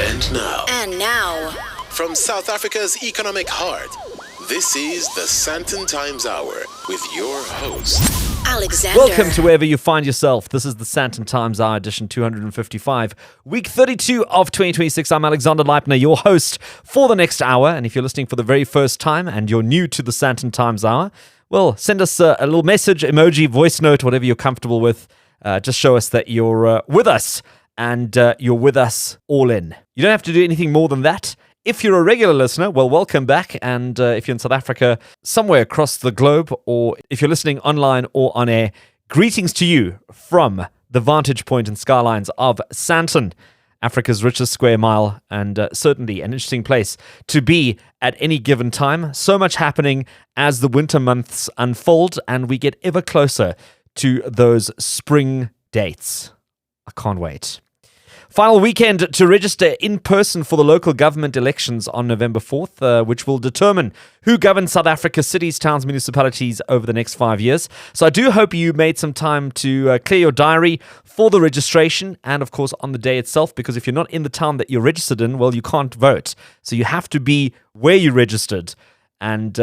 And now, from South Africa's economic heart, this is the Sandton Times Hour with your host, Alexander. Welcome to wherever you find yourself. This is the Sandton Times Hour, edition 255, week 32 of 2026. I'm Alexander Leipner, your host for the next hour. And if you're listening for the very first time and you're new to the Sandton Times Hour, well, send us a little message, emoji, voice note, whatever you're comfortable with. Just show us that you're with us and you're with us all in. You don't have to do anything more than that. If you're a regular listener, well, welcome back. And if you're in South Africa, somewhere across the globe, or if you're listening online or on air, greetings to you from the vantage point and skylines of Sandton, Africa's richest square mile, and certainly an interesting place to be at any given time. So much happening as the winter months unfold, and we get ever closer to those spring dates. I can't wait. Final weekend to register in person for the local government elections on November 4th, which will determine who governs South Africa's cities, towns, municipalities over the next 5 years. So I do hope you made some time to clear your diary for the registration and, of course, on the day itself, because if you're not in the town that you're registered in, well, you can't vote. So you have to be where you registered. And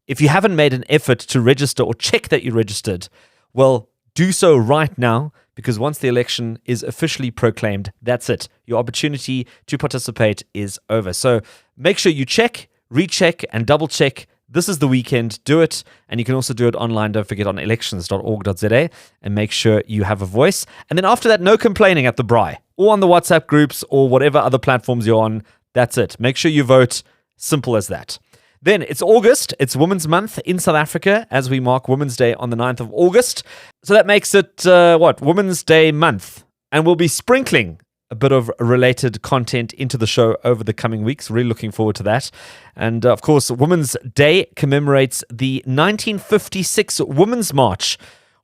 if you haven't made an effort to register or check that you registered, well, do so right now. Because once the election is officially proclaimed, that's it. Your opportunity to participate is over. So make sure you check, recheck, and double check. This is the weekend. Do it. And you can also do it online. Don't forget on elections.org.za and make sure you have a voice. And then after that, no complaining at the braai or on the WhatsApp groups or whatever other platforms you're on. That's it. Make sure you vote. Simple as that. Then it's August. It's Women's Month in South Africa as we mark Women's Day on the 9th of August. So that makes it, Women's Day month. And we'll be sprinkling a bit of related content into the show over the coming weeks. Really looking forward to that. And of course, Women's Day commemorates the 1956 Women's March,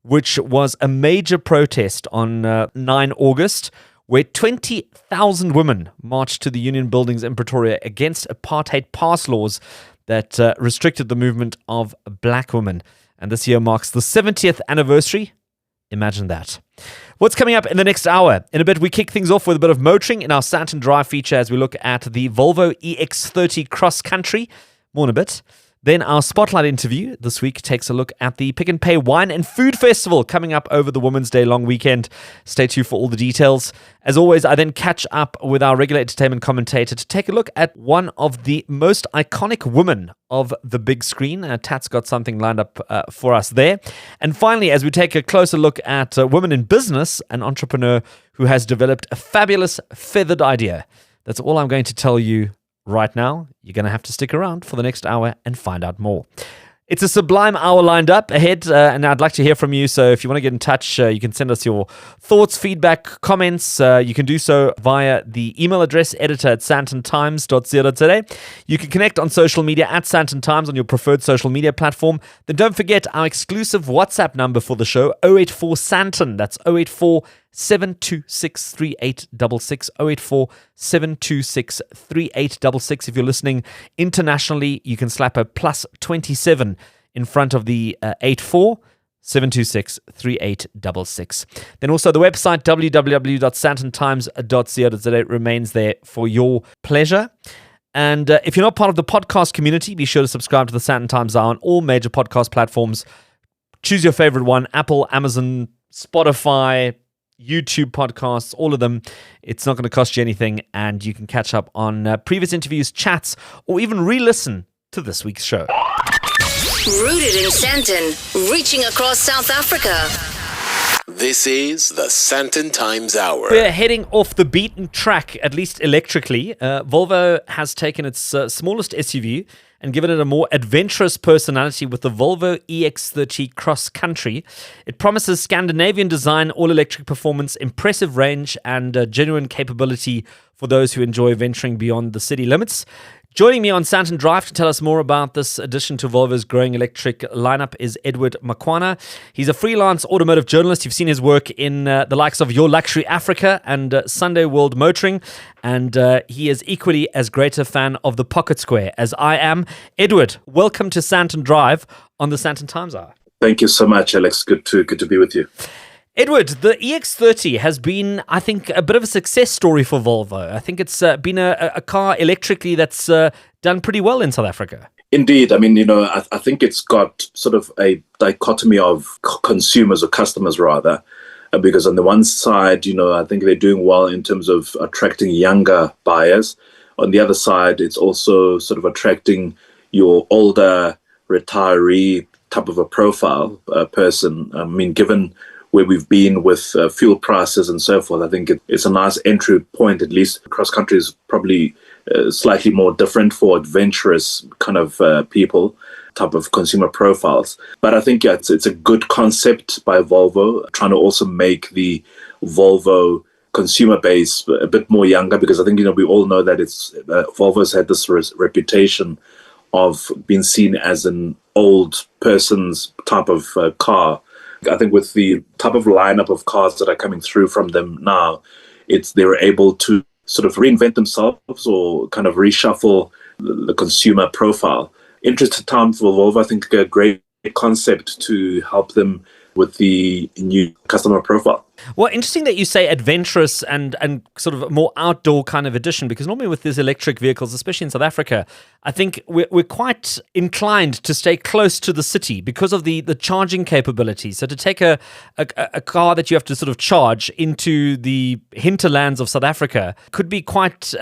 which was a major protest on 9 August, where 20,000 women marched to the Union buildings in Pretoria against apartheid pass laws that restricted the movement of black women. And this year marks the 70th anniversary. Imagine that. What's coming up in the next hour? In a bit, we kick things off with a bit of motoring in our Sandton Drive feature as we look at the Volvo EX30 Cross Country. More in a bit. Then our Spotlight interview this week takes a look at the Pick and Pay Wine and Food Festival coming up over the Women's Day long weekend. Stay tuned for all the details. As always, I then catch up with our regular entertainment commentator to take a look at one of the most iconic women of the big screen. Tat's got something lined up for us there. And finally, as we take a closer look at women in business, an entrepreneur who has developed a fabulous feathered idea. That's all I'm going to tell you right now. You're going to have to stick around for the next hour and find out more. It's a sublime hour lined up ahead, and I'd like to hear from you. So if you want to get in touch, you can send us your thoughts, feedback, comments. You can do so via the email address, editor@sandtontimes.co.za. You can connect on social media at Sandton Times on your preferred social media platform. Then don't forget our exclusive WhatsApp number for the show, 084 Sandton. That's 084 726 3866, 084 726 3866. If you're listening internationally, you can slap a plus 27 in front of the 84 726 3866. Then also the website www.sandtontimes.co.za remains there for your pleasure. And if you're not part of the podcast community, be sure to subscribe to the Sandton Times Hour on all major podcast platforms. Choose your favorite one: Apple, Amazon, Spotify, YouTube podcasts, all of them. It's not going to cost you anything, and you can catch up on previous interviews, chats, or even re-listen to this week's show. Rooted in Sandton, reaching across South Africa. This is the Sandton Times Hour. We're heading off the beaten track, at least electrically. Volvo has taken its smallest SUV and given it a more adventurous personality with the Volvo EX30 Cross Country. It promises Scandinavian design, all-electric performance, impressive range, and genuine capability for those who enjoy venturing beyond the city limits. Joining me on Sandton Drive to tell us more about this addition to Volvo's growing electric lineup is Edward Makwana. He's a freelance automotive journalist. You've seen his work in the likes of Your Luxury Africa and Sunday World Motoring. And he is equally as great a fan of the Pocket Square as I am. Edward, welcome to Sandton Drive on the Sandton Times Hour. Thank you so much, Alex. Good to be with you. Edward, the EX30 has been, I think, a bit of a success story for Volvo. I think it's been a car electrically that's done pretty well in South Africa. Indeed. I mean, I think it's got sort of a dichotomy of consumers or customers rather, because on the one side, I think they're doing well in terms of attracting younger buyers. On the other side, it's also sort of attracting your older retiree type of a profile person. I mean, given where we've been with fuel prices and so forth, I think it's a nice entry point, at least across country is probably slightly more different for adventurous kind of people, type of consumer profiles. But I think it's a good concept by Volvo, trying to also make the Volvo consumer base a bit more younger, because I think, we all know that Volvo's had this reputation of being seen as an old person's type of car. I think with the type of lineup of cars that are coming through from them now, they're able to sort of reinvent themselves or kind of reshuffle the consumer profile. Interesting time for Volvo. I think a great concept to help them with the new customer profile. Well, interesting that you say adventurous and sort of a more outdoor kind of edition, because normally with these electric vehicles, especially in South Africa, I think we're quite inclined to stay close to the city because of the charging capabilities. So to take a car that you have to sort of charge into the hinterlands of South Africa could be quite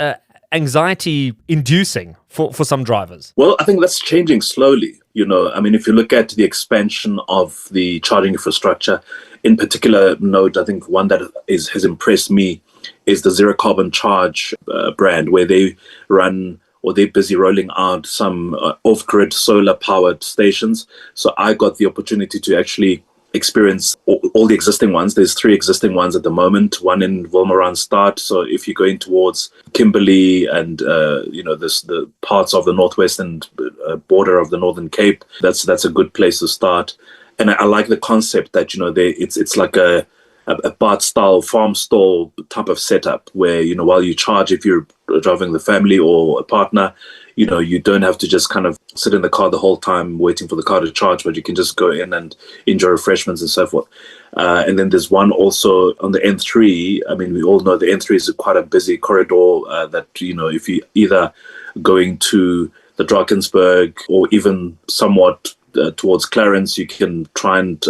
anxiety inducing for some drivers. Well, I think that's changing slowly. I mean, if you look at the expansion of the charging infrastructure, in particular note, I think one that has impressed me is the Zero Carbon Charge brand, where they run, or they're busy rolling out some off-grid solar-powered stations. So I got the opportunity to actually experience all the existing ones. There's 3 existing ones at the moment, one in Wolmaranstad. So if you're going towards Kimberley and the parts of the northwestern border of the Northern Cape, that's a good place to start. And I like the concept that it's like a bar style farm stall type of setup where while you charge, if you're driving the family or a partner, you don't have to just kind of sit in the car the whole time waiting for the car to charge, but you can just go in and enjoy refreshments and so forth. And then there's one also on the N3. I mean, we all know the N3 is quite a busy corridor that, if you either going to the Drakensberg or even somewhat towards Clarence, you can try and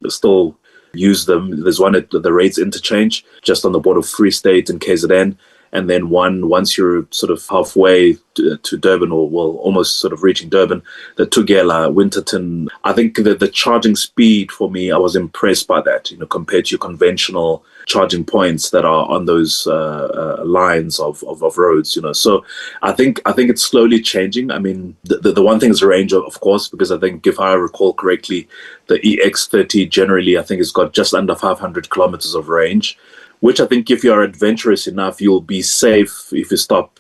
still use them. There's one at the Raids interchange just on the border of Free State and KZN. And then one, once you're sort of halfway to Durban, or almost sort of reaching Durban, the Tugela, Winterton. I think that the charging speed for me, I was impressed by that, compared to your conventional charging points that are on those lines of roads, So I think it's slowly changing. I mean, the one thing is range, of course, because I think if I recall correctly, the EX30 generally, I think it's got just under 500 kilometers of range, which I think if you're adventurous enough, you'll be safe if you stop,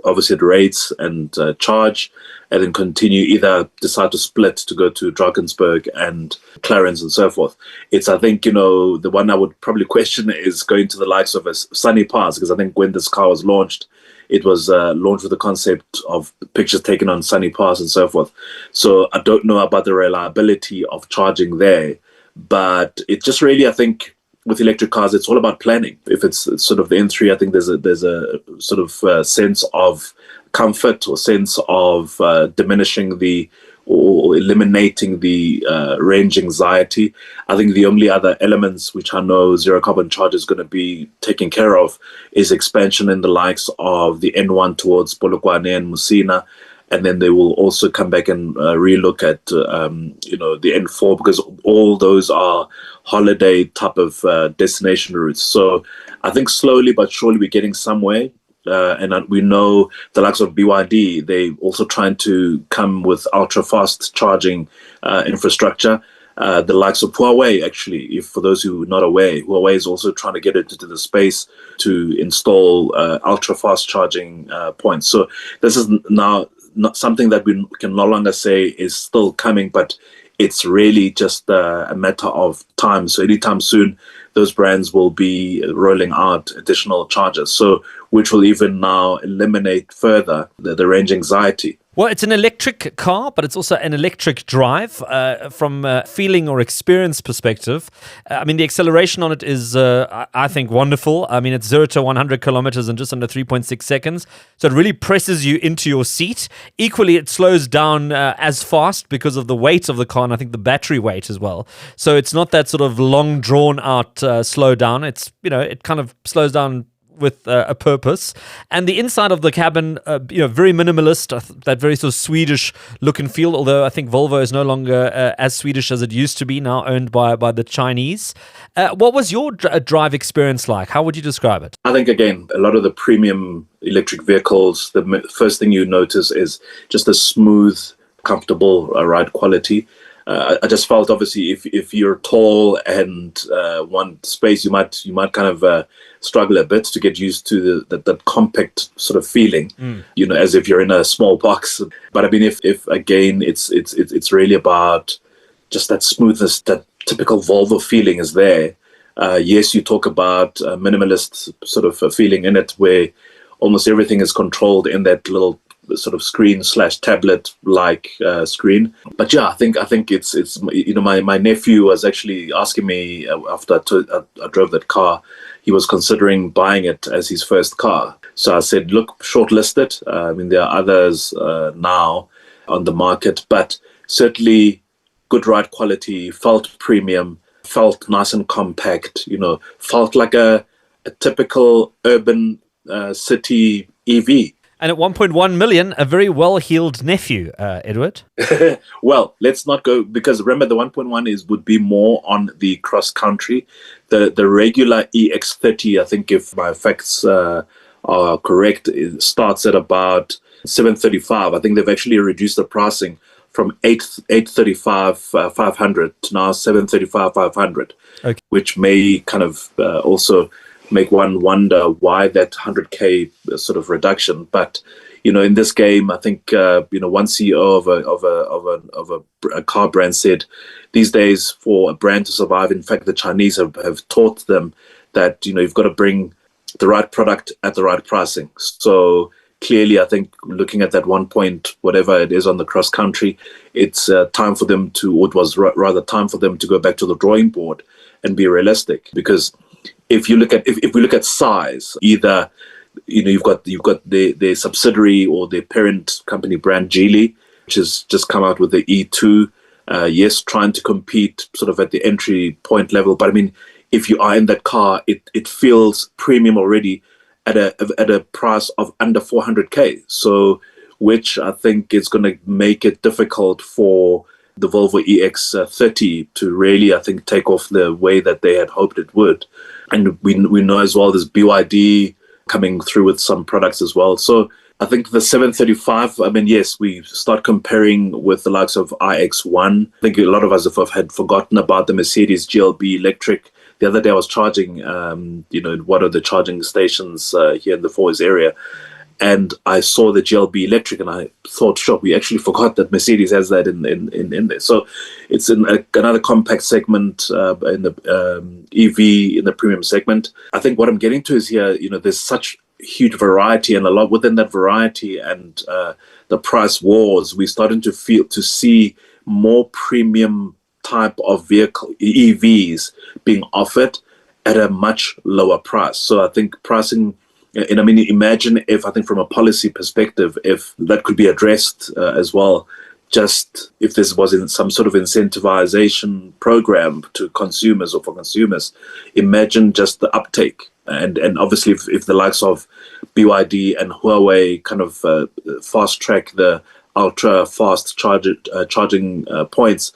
obviously, at rates and charge, and then continue, either decide to split to go to Drakensberg and Clarence and so forth. It's, I think, the one I would probably question is going to the likes of a Sunny Pass, because I think when this car was launched, it was launched with the concept of pictures taken on Sunny Pass and so forth. So I don't know about the reliability of charging there, but it just really, I think, with electric cars, it's all about planning. If it's sort of the N3, I think there's a sort of sense of comfort or sense of diminishing or eliminating the range anxiety. I think the only other elements which I know Zero Carbon Charge is going to be taking care of is expansion in the likes of the N1 towards Polokwane and Musina. And then they will also come back and relook at, the N4, because all those are holiday type of destination routes. So I think slowly but surely we're getting somewhere. And we know the likes of BYD, they also trying to come with ultra-fast charging infrastructure. The likes of Huawei, actually, if for those who are not aware, Huawei is also trying to get into the space to install ultra-fast charging points. So this is now not something that we can no longer say is still coming, but it's really just a matter of time. So anytime soon, those brands will be rolling out additional chargers, so which will even now eliminate further the range anxiety. Well, it's an electric car, but it's also an electric drive from a feeling or experience perspective. I mean, the acceleration on it is, I think, wonderful. I mean, it's 0 to 100 kilometers in just under 3.6 seconds. So it really presses you into your seat. Equally, it slows down as fast because of the weight of the car and I think the battery weight as well. So it's not that sort of long drawn out slow down. It's, it kind of slows down with a purpose. And the inside of the cabin, very minimalist, that very sort of Swedish look and feel, although I think Volvo is no longer as Swedish as it used to be, now owned by the Chinese. What was your drive experience like? How would you describe it? I think, again, a lot of the premium electric vehicles, the first thing you notice is just the smooth, comfortable ride quality. I just felt, obviously, if you're tall and want space, you might kind of struggle a bit to get used to that compact sort of feeling, as if you're in a small box. But I mean, if again, it's really about just that smoothness, that typical Volvo feeling is there. Yes, you talk about a minimalist sort of a feeling in it, where almost everything is controlled in that little sort of screen/tablet like screen. But yeah, I think it's my nephew was actually asking me after I drove that car. He was considering buying it as his first car. So I said, look, shortlist it. I mean, there are others now on the market, but certainly good ride quality, felt premium, felt nice and compact, felt like a typical urban city EV. And at 1.1 million, a very well-heeled nephew, Edward. Well, let's not go, because remember the 1.1 would be more on the cross country. The regular EX30, I think if my facts are correct, it starts at about 735. I think they've actually reduced the pricing from 835 500 to now 735 500, okay, which may kind of also make one wonder why that 100k sort of reduction. But in this game, I think one CEO of a car brand said these days for a brand to survive, in fact the Chinese have taught them that you've got to bring the right product at the right pricing. So clearly, I think looking at that 1 point whatever it is on the cross country, it's time for them to, or it was rather time for them to go back to the drawing board and be realistic. Because if we look at size, either you've got the subsidiary or the parent company brand Geely, which has just come out with the E2. Yes, trying to compete sort of at the entry point level, but I mean, if you are in that car, it feels premium already at a price of under 400k. So, which I think is going to make it difficult for the Volvo EX30 to really, I think, take off the way that they had hoped it would. And we know as well there's BYD coming through with some products as well. So I think the 735, I mean, yes, we start comparing with the likes of iX1. I think a lot of us had forgotten about the Mercedes GLB electric. The other day I was charging, one of the charging stations here in the Fours area, and I saw the GLB electric, and I thought, sure, we actually forgot that Mercedes has that in there. So it's in another compact segment in the EV, in the premium segment. I think what I'm getting to is here, there's such huge variety, and a lot within that variety and the price wars, we're starting to see more premium type of vehicle, EVs, being offered at a much lower price. So I think pricing, and I mean, imagine if, I think from a policy perspective, if that could be addressed as well, just if this was in some sort of incentivization program to consumers or for consumers, imagine just the uptake. And obviously if the likes of BYD and Huawei kind of fast track the ultra fast charging points,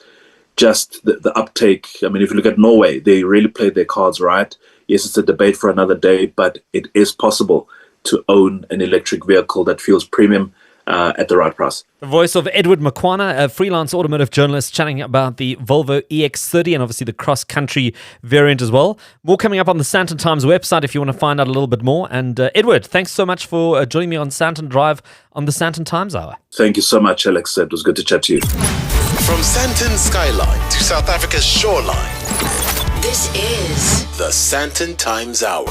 just the uptake. I mean, if you look at Norway, they really played their cards right. Yes, it's a debate for another day, but it is possible to own an electric vehicle that feels premium at the right price. The voice of Edward Makwana, a freelance automotive journalist, chatting about the Volvo EX30 and obviously the cross-country variant as well. More coming up on the Sandton Times website if you want to find out a little bit more. And Edward, thanks so much for joining me on Sandton Drive on the Sandton Times Hour. Thank you so much, Alex. It was good to chat to you. From Sandton skyline to South Africa's shoreline, This is the Sandton Times Hour.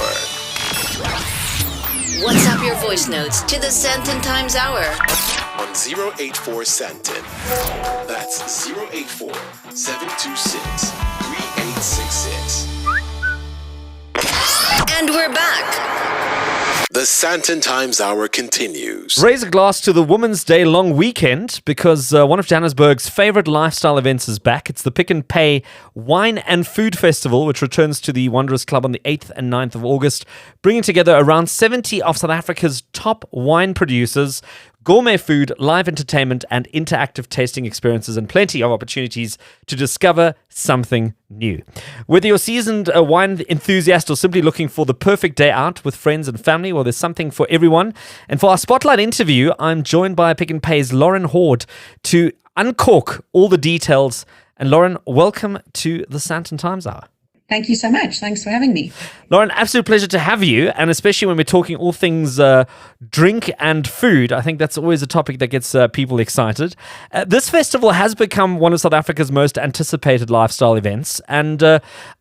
WhatsApp your voice notes to the Sandton Times Hour. On 084 Sandton. That's 084 726 3866. And we're back. The Sandton Times Hour continues. Raise a glass to the Women's Day long weekend because one of Johannesburg's favorite lifestyle events is back. It's the Pick and Pay Wine and Food Festival, which returns to the Wanderers Club on the 8th and 9th of August, bringing together around 70 of South Africa's top wine producers, gourmet food, live entertainment, and interactive tasting experiences, and plenty of opportunities to discover something new. Whether you're a seasoned wine enthusiast or simply looking for the perfect day out with friends and family, well, there's something for everyone. And for our spotlight interview, I'm joined by Pick and Pay's Lauren Horde to uncork all the details. And Lauren, welcome to the Sandton Times Hour. Thank you so much. Thanks for having me. Lauren, absolute pleasure to have you, and especially when we're talking all things drink and food. I think that's always a topic that gets people excited. This festival has become one of South Africa's most anticipated lifestyle events. And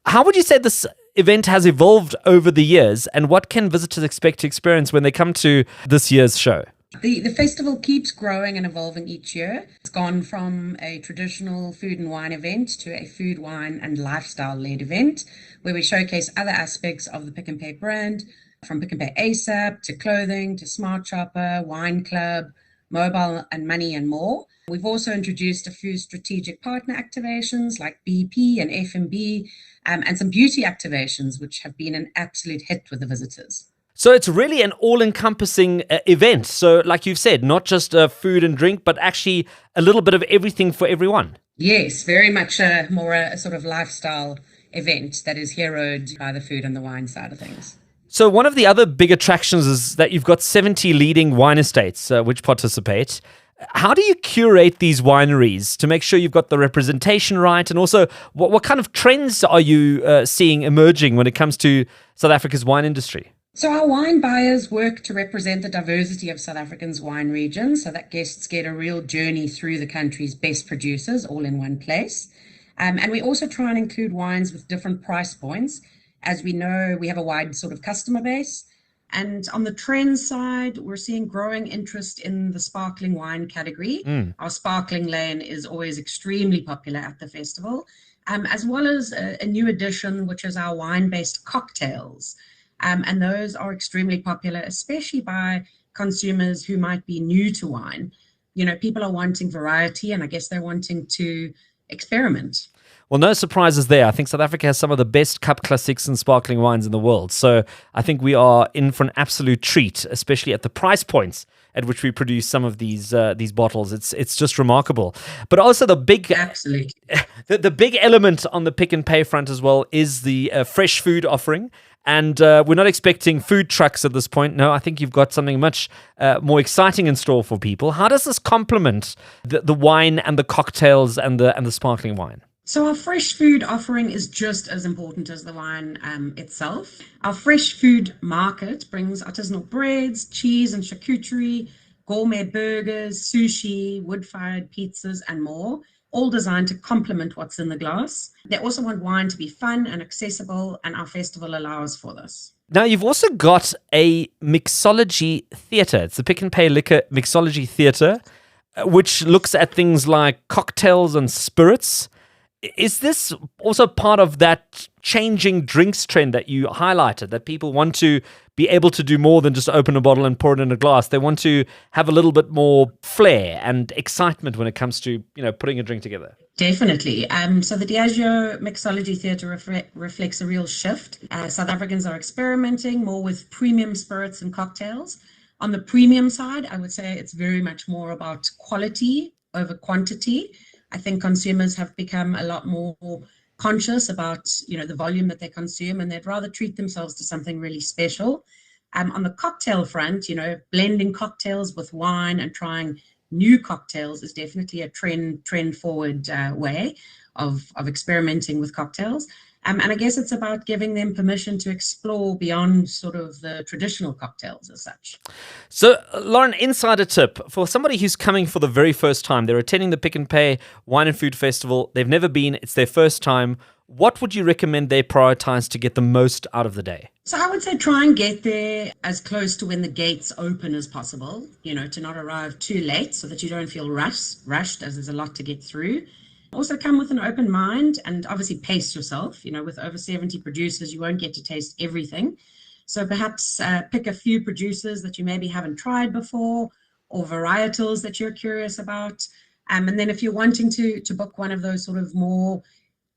how would you say this event has evolved over the years, and what can visitors expect to experience when they come to this year's show? The festival keeps growing and evolving each year. It's gone from a traditional food and wine event to a food, wine and lifestyle-led event where we showcase other aspects of the Pick and Pay brand, from Pick and Pay ASAP to clothing to Smart Shopper, Wine Club, mobile and money and more. We've also introduced a few strategic partner activations like BP and F&B and some beauty activations which have been an absolute hit with the visitors. So it's really an all-encompassing event. So like you've said, not just food and drink, but actually a little bit of everything for everyone. Yes, very much more a sort of lifestyle event that is heroed by the food and the wine side of things. So one of the other big attractions is that you've got 70 leading wine estates which participate. How do you curate these wineries to make sure you've got the representation right? And also, what kind of trends are you seeing emerging when it comes to South Africa's wine industry? So our wine buyers work to represent the diversity of South Africa's wine region so that guests get a real journey through the country's best producers all in one place. And we also try and include wines with different price points. As we know, we have a wide sort of customer base. And on the trend side, we're seeing growing interest in the sparkling wine category. Our sparkling lane is always extremely popular at the festival, as well as a new addition, which is our wine-based cocktails. And those are extremely popular, especially by consumers who might be new to wine. You know, people are wanting variety, and I guess they're wanting to experiment. Well, no surprises there. I think South Africa has some of the best cup classics and sparkling wines in the world. So I think we are in for an absolute treat, especially at the price points at which we produce some of these bottles. It's just remarkable. But also the big Absolutely. the big element on the Pick and Pay front as well is the fresh food offering. And we're not expecting food trucks at this point. No, I think you've got something much more exciting in store for people. How does this complement the wine and the cocktails and the sparkling wine? So our fresh food offering is just as important as the wine itself. Our fresh food market brings artisanal breads, cheese and charcuterie, gourmet burgers, sushi, wood-fired pizzas and more, all designed to complement what's in the glass. They also want wine to be fun and accessible, and our festival allows for this. Now, you've also got a mixology theatre. It's the Pick and Pay Liquor Mixology Theatre, which looks at things like cocktails and spirits. Is this also part of that changing drinks trend that you highlighted, that people want to be able to do more than just open a bottle and pour it in a glass? They want to have a little bit more flair and excitement when it comes to, putting a drink together. Definitely. So the Diageo Mixology Theatre reflects a real shift. South Africans are experimenting more with premium spirits and cocktails. On the premium side, I would say it's very much more about quality over quantity. I think consumers have become a lot more conscious about, the volume that they consume, and they'd rather treat themselves to something really special. On the cocktail front, blending cocktails with wine and trying new cocktails is definitely a trend forward way of experimenting with cocktails. And I guess it's about giving them permission to explore beyond sort of the traditional cocktails as such. So, Lauren, insider tip for somebody who's coming for the very first time. They're attending the Pick and Pay Wine and Food Festival. They've never been. It's their first time. What would you recommend they prioritize to get the most out of the day? So I would say try and get there as close to when the gates open as possible, to not arrive too late so that you don't feel rushed as there's a lot to get through. Also come with an open mind and obviously pace yourself. With over 70 producers, you won't get to taste everything. So perhaps pick a few producers that you maybe haven't tried before or varietals that you're curious about. And then if you're wanting to book one of those sort of more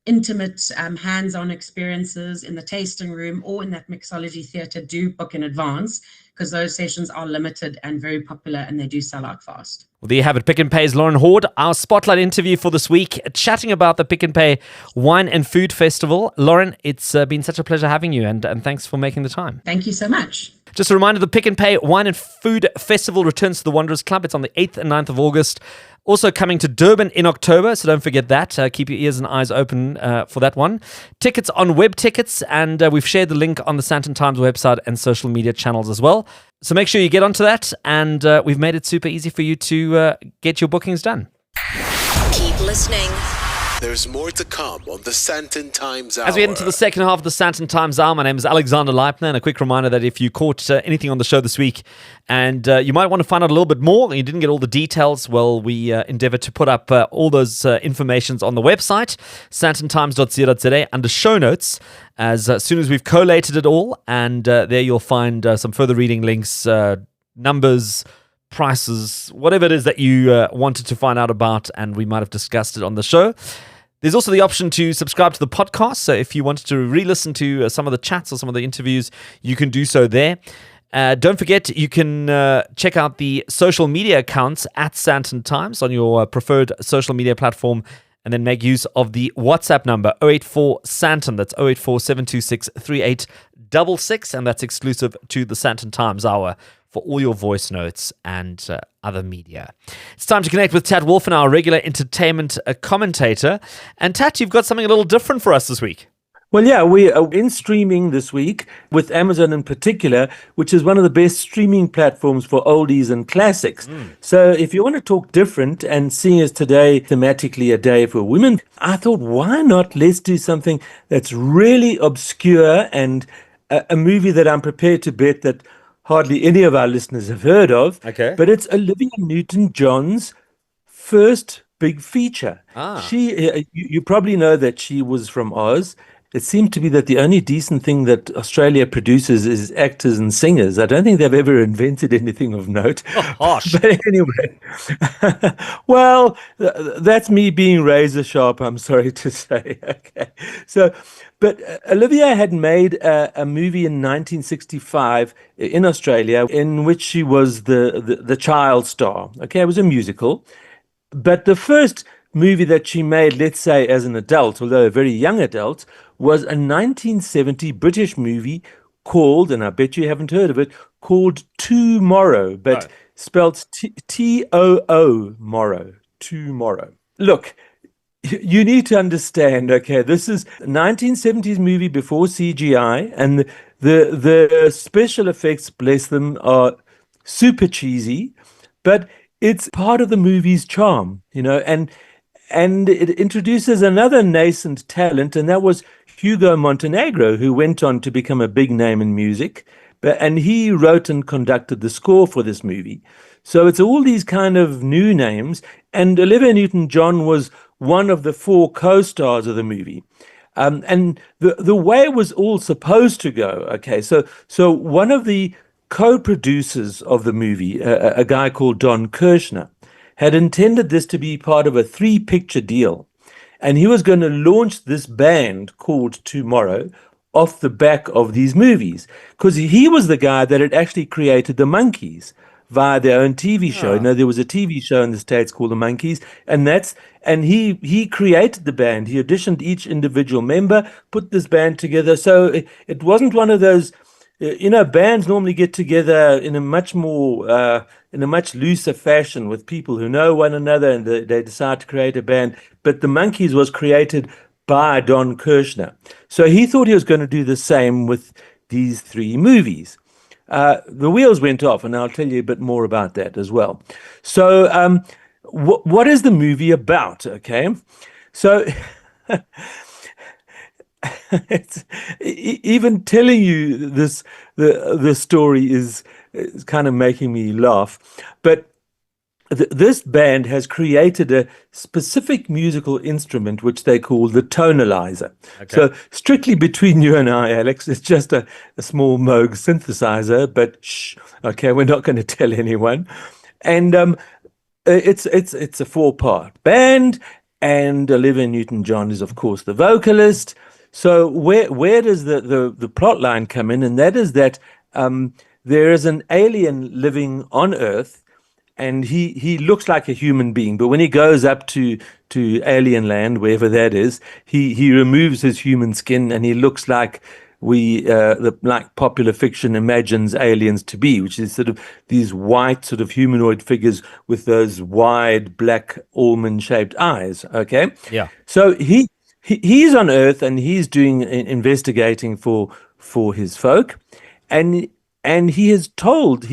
intimate hands-on experiences in the tasting room or in that mixology theatre, do book in advance because those sessions are limited and very popular and they do sell out fast. Well, there you have it. Pick and Pay's Lauren Hoard, our spotlight interview for this week, chatting about the Pick and Pay Wine and Food Festival. Lauren, it's been such a pleasure having you and thanks for making the time. Thank you so much. Just a reminder, the Pick and Pay Wine and Food Festival returns to the Wanderers Club. It's on the 8th and 9th of August. Also coming to Durban in October, so don't forget that. Keep your ears and eyes open for that one. Tickets on Web Tickets, and we've shared the link on the Sandton Times website and social media channels as well. So make sure you get onto that, and we've made it super easy for you to get your bookings done. Keep listening. There's more to come on the Sandton Times Hour. As we head into the second half of the Sandton Times Hour, my name is Alexander Leipner, and a quick reminder that if you caught anything on the show this week and you might want to find out a little bit more and you didn't get all the details, well, we endeavor to put up all those informations on the website, sandtontimes.co.za, under show notes, as soon as we've collated it all, and there you'll find some further reading links, numbers, prices, whatever it is that you wanted to find out about, and we might have discussed it on the show. There's also the option to subscribe to the podcast, so if you wanted to re-listen to some of the chats or some of the interviews, you can do so there. Don't forget, you can check out the social media accounts at Sandton Times on your preferred social media platform, and then make use of the WhatsApp number 084 Sandton. That's 084 726 3866, and that's exclusive to the Sandton Times Hour for all your voice notes and other media. It's time to connect with Tat Wolfen, our regular entertainment commentator. And Tat, you've got something a little different for us this week. Well, yeah, we are in streaming this week with Amazon in particular, which is one of the best streaming platforms for oldies and classics. So if you want to talk different, and seeing as today thematically a day for women, I thought, why not let's do something that's really obscure and a movie that I'm prepared to bet that hardly any of our listeners have heard of. Okay. But it's Olivia Newton-John's first big feature. She, you probably know that she was from Oz. It seemed to be that the only decent thing that Australia produces is actors and singers. I don't think they've ever invented anything of note. Oh, gosh. But anyway, well, that's me being razor sharp, I'm sorry to say. Okay. So, but Olivia had made a movie in 1965 in Australia in which she was the child star. Okay, it was a musical. But the first movie that she made, let's say as an adult, although a very young adult, was a 1970 British movie called, and I bet you haven't heard of it, called Tomorrow, but spelled T-O-O, Morrow, Tomorrow. Look, you need to understand, okay, this is a 1970s movie before CGI, and the special effects, bless them, are super cheesy, but it's part of the movie's charm, and it introduces another nascent talent, and that was Hugo Montenegro, who went on to become a big name in music, and he wrote and conducted the score for this movie. So it's all these kind of new names, and Olivia Newton-John was one of the 4 co-stars of the movie. And the way it was all supposed to go, okay, so one of the co-producers of the movie, a guy called Don Kirshner, had intended this to be part of a 3-picture deal. And he was going to launch this band called Tomorrow off the back of these movies, because he was the guy that had actually created the Monkees via their own TV show. There was a TV show in the States called the Monkees, and he created the band. He auditioned each individual member, put this band together. So it wasn't one of those, bands normally get together in a much more, in a much looser fashion with people who know one another, and they decide to create a band. But the Monkees was created by Don Kirshner. So he thought he was going to do the same with these 3 movies. The wheels went off, and I'll tell you a bit more about that as well. So what is the movie about? Okay, so it's, even telling you this, the story is kind of making me laugh. But this band has created a specific musical instrument which they call the tonalizer. Okay. So strictly between you and I, Alex, it's just a small Moog synthesizer, but shh, okay, we're not going to tell anyone. And it's a 4-part band, and Olivia Newton-John is, of course, the vocalist. So where does the plot line come in? And that is that there is an alien living on Earth, and he looks like a human being, but when he goes up to alien land, wherever that is, he removes his human skin, and he looks like like popular fiction imagines aliens to be, which is sort of these white sort of humanoid figures with those wide black almond-shaped eyes. Okay, yeah. So he's on Earth, and he's doing investigating for his folk, and he is told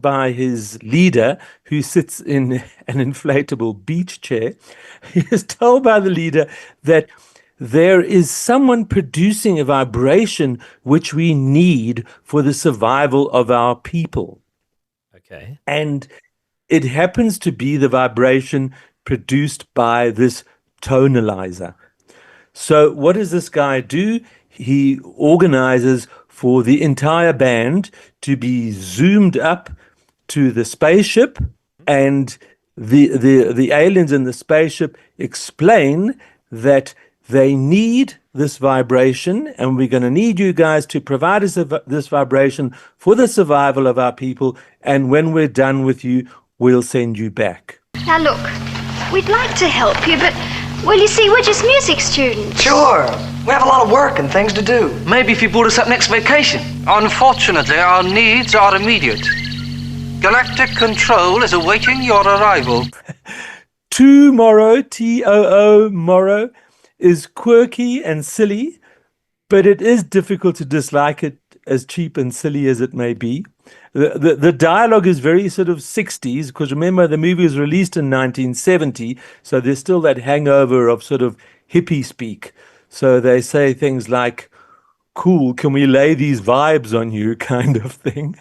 by his leader, who sits in an inflatable beach chair, he is told by the leader that there is someone producing a vibration which we need for the survival of our people. Okay. And it happens to be the vibration produced by this tonalizer. So what does this guy do? He organizes for the entire band to be zoomed up to the spaceship, and the aliens in the spaceship explain that they need this vibration, and we're going to need you guys to provide us this vibration for the survival of our people, and when we're done with you, we'll send you back. Now look, we'd like to help you, but, well, you see, we're just music students. Sure. We have a lot of work and things to do. Maybe if you brought us up next vacation. Unfortunately, our needs are immediate. Galactic Control is awaiting your arrival. Tomorrow, T-O-O, Morrow, is quirky and silly, but it is difficult to dislike it, as cheap and silly as it may be. The dialogue is very sort of 60s, because remember, the movie was released in 1970, so there's still that hangover of sort of hippie speak. So they say things like, cool, can we lay these vibes on you, kind of thing.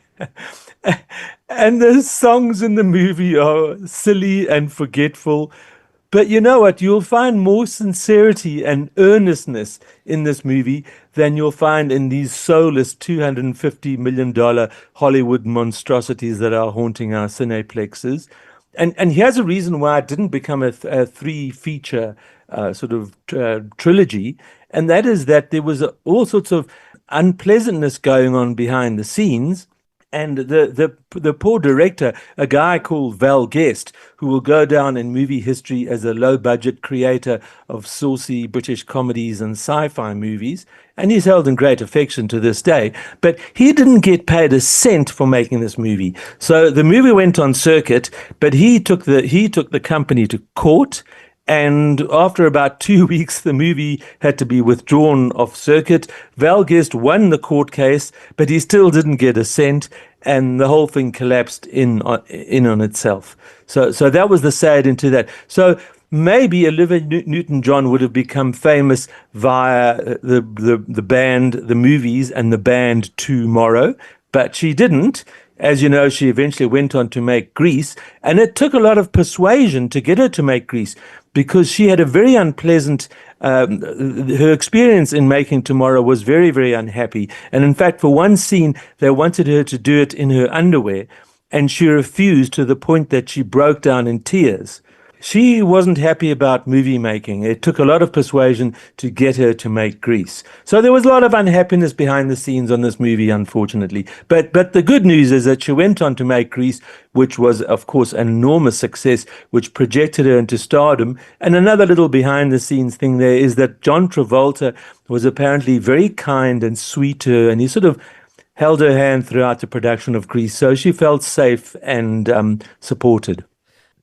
And the songs in the movie are silly and forgetful. But you know what? You'll find more sincerity and earnestness in this movie than you'll find in these soulless $250 million Hollywood monstrosities that are haunting our cineplexes. And here's a reason why it didn't become a 3-feature trilogy, and that is that there was all sorts of unpleasantness going on behind the scenes. And the poor director, a guy called Val Guest, who will go down in movie history as a low-budget creator of saucy British comedies and sci-fi movies, and he's held in great affection to this day, but he didn't get paid a cent for making this movie. So the movie went on circuit, but he took the company to court. And after about 2 weeks, the movie had to be withdrawn off circuit. Val Guest won the court case, but he still didn't get a cent, and the whole thing collapsed in on itself. So that was the sad end to that. So maybe Olivia Newton-John would have become famous via the band, the movies, and the band Tomorrow, but she didn't. As you know, she eventually went on to make Grease, and it took a lot of persuasion to get her to make Grease, because she had a very unpleasant, her experience in making Tomorrow was very, very unhappy. And in fact, for one scene, they wanted her to do it in her underwear, and she refused to the point that she broke down in tears. She wasn't happy about movie making. It took a lot of persuasion to get her to make Grease. So there was a lot of unhappiness behind the scenes on this movie, unfortunately. But the good news is that she went on to make Grease, which was, of course, an enormous success, which projected her into stardom. And another little behind-the-scenes thing there is that John Travolta was apparently very kind and sweet to her, and he sort of held her hand throughout the production of Grease. So she felt safe and supported.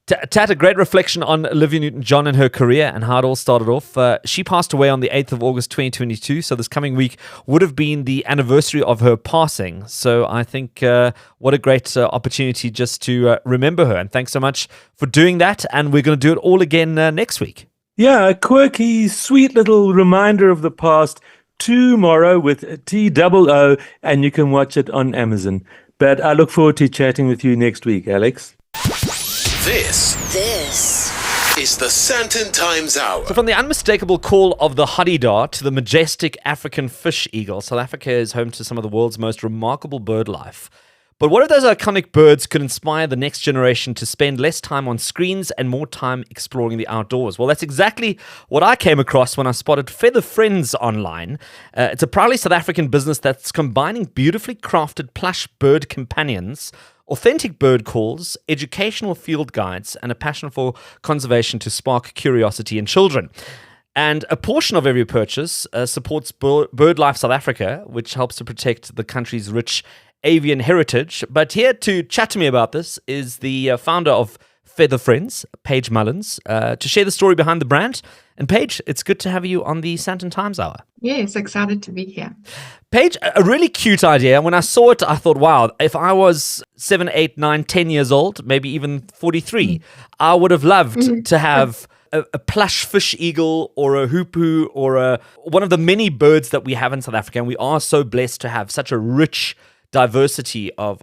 Tat, a great reflection on Olivia Newton-John and her career and how it all started off. She passed away on the 8th of August 2022, so this coming week would have been the anniversary of her passing. So I think what a great opportunity just to remember her. And thanks so much for doing that. And we're going to do it all again next week. Yeah, a quirky, sweet little reminder of the past tomorrow with TOO, and you can watch it on Amazon. But I look forward to chatting with you next week, Alex. This is the Sandton Times Hour. So from the unmistakable call of the hadida to the majestic African fish eagle, South Africa is home to some of the world's most remarkable bird life. But what if those iconic birds could inspire the next generation to spend less time on screens and more time exploring the outdoors? Well, that's exactly what I came across when I spotted Feather Friends online. It's a proudly South African business that's combining beautifully crafted plush bird companions, authentic bird calls, educational field guides, and a passion for conservation to spark curiosity in children. And a portion of every purchase supports BirdLife South Africa, which helps to protect the country's rich avian heritage. But here to chat to me about this is the founder of Feather Friends, Paige Mullins, to share the story behind the brand. And Paige, it's good to have you on the Sandton Times Hour. Yes, excited to be here. Paige, a really cute idea. When I saw it, I thought, wow, if I was 7, 8, 9, 10 years old, maybe even 43, I would have loved to have a plush fish eagle or a hoopoe or one of the many birds that we have in South Africa. And we are so blessed to have such a rich diversity of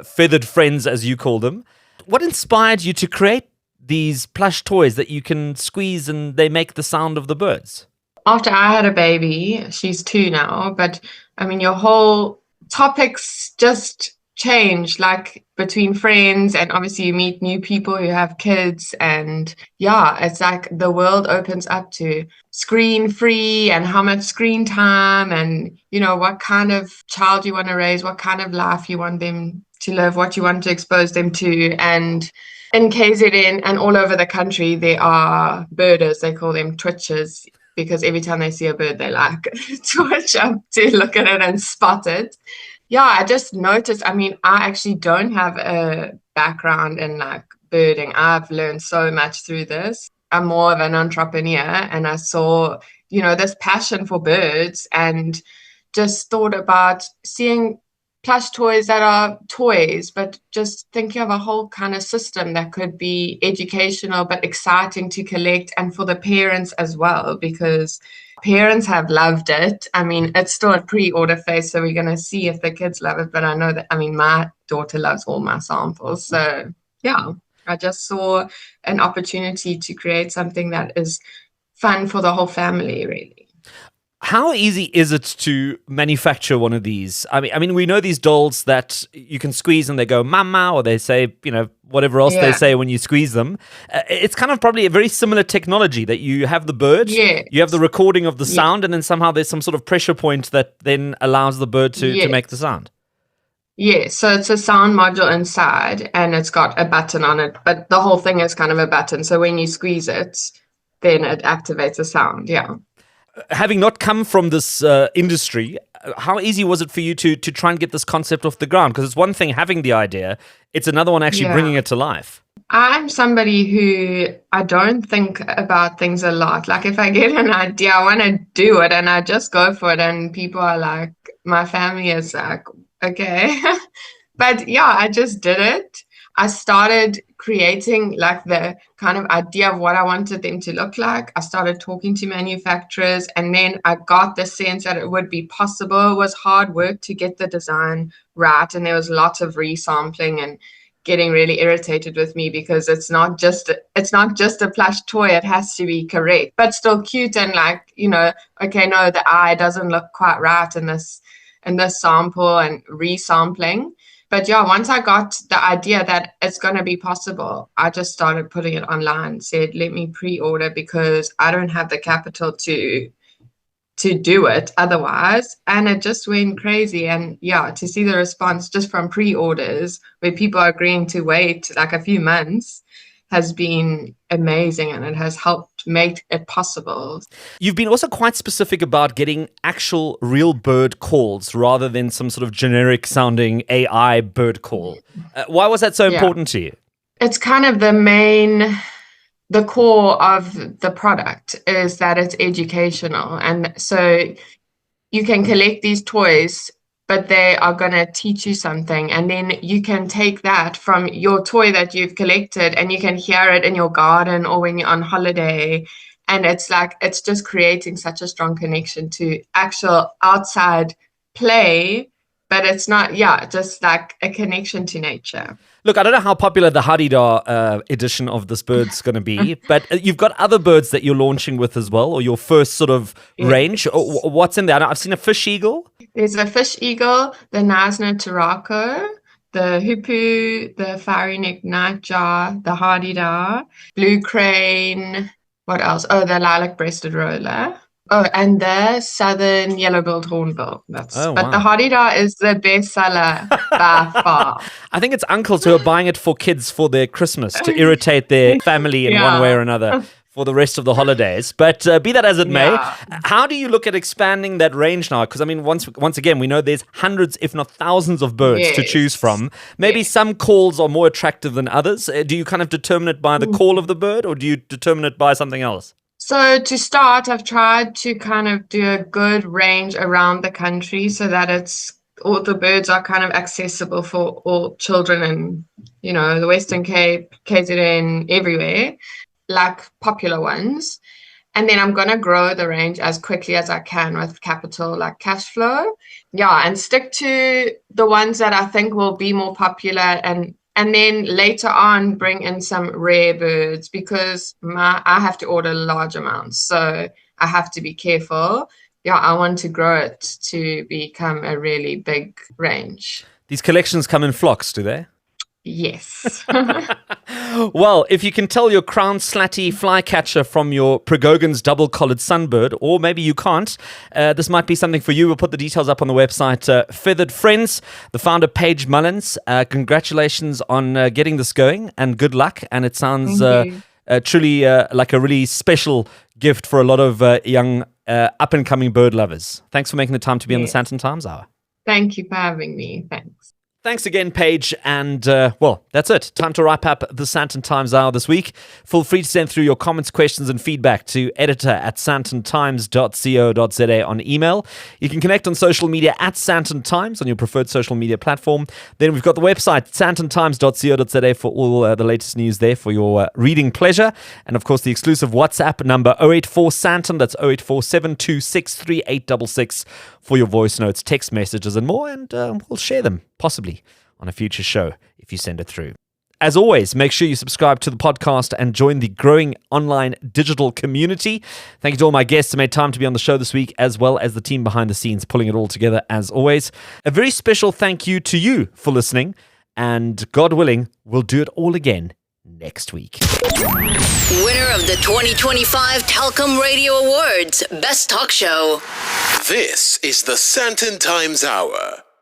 feathered friends, as you call them. What inspired you to create these plush toys that you can squeeze and they make the sound of the birds? After I had a baby, she's 2 now, but I mean, your whole topics just change, like between friends, and obviously you meet new people who have kids, and yeah, it's like the world opens up to screen free and how much screen time, and you know, what kind of child you want to raise, what kind of life you want them to live, what you want to expose them to. And in KZN and all over the country, there are birders, they call them twitchers, because every time they see a bird, they like twitch up to look at it and spot it. Yeah, I just noticed, I mean, I actually don't have a background in like birding. I've learned so much through this. I'm more of an entrepreneur, and I saw, you know, this passion for birds and just thought about seeing plush toys that are toys, but just thinking of a whole kind of system that could be educational but exciting to collect, and for the parents as well, because parents have loved it. I mean, it's still a pre-order phase, so we're going to see if the kids love it. But I know that, I mean, my daughter loves all my samples. So, yeah, I just saw an opportunity to create something that is fun for the whole family, really. How easy is it to manufacture one of these? I mean, we know these dolls that you can squeeze and they go mama, or they say, you know, whatever else they say when you squeeze them. It's kind of probably a very similar technology that you have the bird, you have the recording of the sound, and then somehow there's some sort of pressure point that then allows the bird to make the sound. Yeah, so it's a sound module inside, and it's got a button on it, but the whole thing is kind of a button. So when you squeeze it, then it activates a sound, Having not come from this industry, how easy was it for you to try and get this concept off the ground? Because it's one thing having the idea, it's another one actually bringing it to life. I'm somebody who I don't think about things a lot. Like if I get an idea, I want to do it, and I just go for it. And people are like, my family is like, okay. But yeah, I just did it. I started creating like the kind of idea of what I wanted them to look like. I started talking to manufacturers, and then I got the sense that it would be possible. It was hard work to get the design right, and there was lots of resampling and getting really irritated with me, because it's not just a plush toy. It has to be correct, but still cute, and like, you know, okay, no, the eye doesn't look quite right in this sample, and resampling. But yeah, once I got the idea that it's going to be possible, I just started putting it online, said, let me pre-order, because I don't have the capital to do it otherwise. And it just went crazy. And yeah, to see the response just from pre-orders where people are agreeing to wait like a few months has been amazing, and it has helped make it possible. You've been also quite specific about getting actual real bird calls rather than some sort of generic sounding AI bird call. Why was that so important to you? it's kind of the core of the product is that it's educational. And so you can collect these toys, but they are going to teach you something. And then you can take that from your toy that you've collected and you can hear it in your garden or when you're on holiday. And it's just creating such a strong connection to actual outside play, but it's not, just like a connection to nature. Look, I don't know how popular the Hadida edition of this bird's going to be, but you've got other birds that you're launching with as well, or your first sort of range. What's in there? I've seen a fish eagle. There's a fish eagle, the Nasna Turaco, the hoopoe, the fiery neck nightjar, the Hadida, blue crane. What else? Oh, the lilac-breasted roller. Oh, and the southern yellow-billed hornbill. But the Hadida is the best seller by far. I think it's uncles who are buying it for kids for their Christmas to irritate their family in one way or another for the rest of the holidays. But be that as it may, how do you look at expanding that range now? Because, I mean, once again, we know there's hundreds, if not thousands of birds to choose from. Maybe some calls are more attractive than others. Do you kind of determine it by the call of the bird, or do you determine it by something else? So to start, I've tried to kind of do a good range around the country so that all the birds are kind of accessible for all children and, the Western Cape, KZN, everywhere, like popular ones. And then I'm going to grow the range as quickly as I can with capital, like cash flow. Yeah, and stick to the ones that I think will be more popular and then later on bring in some rare birds because I have to order large amounts. So I have to be careful. Yeah, I want to grow it to become a really big range. These collections come in flocks, do they? Yes. Well, if you can tell your crown slatty flycatcher from your Pregogan's double-collared sunbird, or maybe you can't, this might be something for you. We'll put the details up on the website. Feathered Friends, the founder, Paige Mullins. Congratulations on getting this going and good luck. And it sounds truly like a really special gift for a lot of young up-and-coming bird lovers. Thanks for making the time to be on the Sandton Times Hour. Thank you for having me. Thanks. Thanks again, Paige. And, that's it. Time to wrap up the Sandton Times Hour this week. Feel free to send through your comments, questions, and feedback to editor@sandtontimes.co.za on email. You can connect on social media @Sandton Times on your preferred social media platform. Then we've got the website, sandtontimes.co.za, for all the latest news there for your reading pleasure. And, of course, the exclusive WhatsApp number 084-SANTON. That's 084-726-3866 for your voice notes, text messages, and more. And we'll share them, possibly, on a future show if you send it through. As always, make sure you subscribe to the podcast and join the growing online digital community. Thank you to all my guests who made time to be on the show this week, as well as the team behind the scenes pulling it all together as always. A very special thank you to you for listening, and God willing, we'll do it all again next week. Winner of the 2025 Telkom Radio Awards, Best Talk Show. This is the Sandton Times Hour.